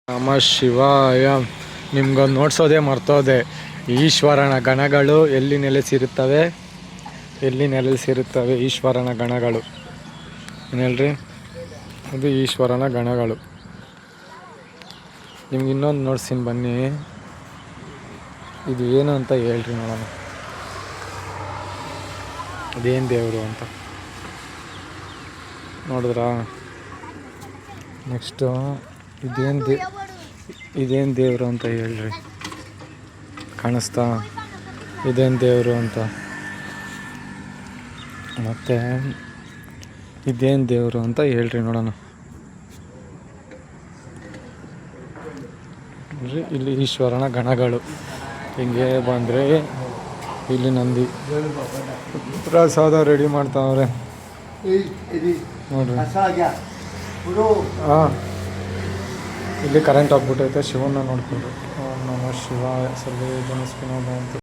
ನಮ ಶಿವಾಯ. ನಿಮ್ಗೊಂದು ನೋಡ್ಸೋದೇ ಮರ್ತೋದೆ. ಈಶ್ವರನ ಗಣಗಳು ಎಲ್ಲಿ ನೆಲೆಸಿರುತ್ತವೆ ಈಶ್ವರನ ಗಣಗಳು ಏನು ಹೇಳ್ರಿ, ಇದು ಈಶ್ವರನ ಗಣಗಳು. ನಿಮ್ಗೆ ಇನ್ನೊಂದು ನೋಡ್ಸಿನಿ ಬನ್ನಿ, ಇದು ಏನು ಅಂತ ಹೇಳ್ರಿ ನೋಡೋಣ. ಅದೇನು ದೇವರು ಅಂತ ನೋಡಿದ್ರಾ? ನೆಕ್ಸ್ಟು ಇದೇನು ದೇವರು ಅಂತ ಹೇಳ್ರಿ, ಕಾಣಿಸ್ತಾ? ಇದೇನು ದೇವರು ಅಂತ. ಮತ್ತು ಇದೇನು ದೇವರು ಅಂತ ಹೇಳ್ರಿ ನೋಡೋಣ. ಇಲ್ಲಿ ಈಶ್ವರನ ಗಣಗಳು ಹಿಂಗೆ ಬಂದರೆ ಇಲ್ಲಿ ನಂದಿ ಪ್ರಸಾದ ರೆಡಿ ಮಾಡ್ತಾವ್ರೆ ನೋಡ್ರಿ. ಹಾಂ, ಇಲ್ಲಿ ಕರೆಂಟ್ ಹೋಗ್ಬಿಟ್ಟೈತೆ. ಶಿವನ್ನ ನೋಡ್ಕೊಂಡು ಓಂ ನಮಃ ಶಿವಾಯ. ಸರ್ವೇ ಜನ ಸುಖಿನೋ ಭವಂತು.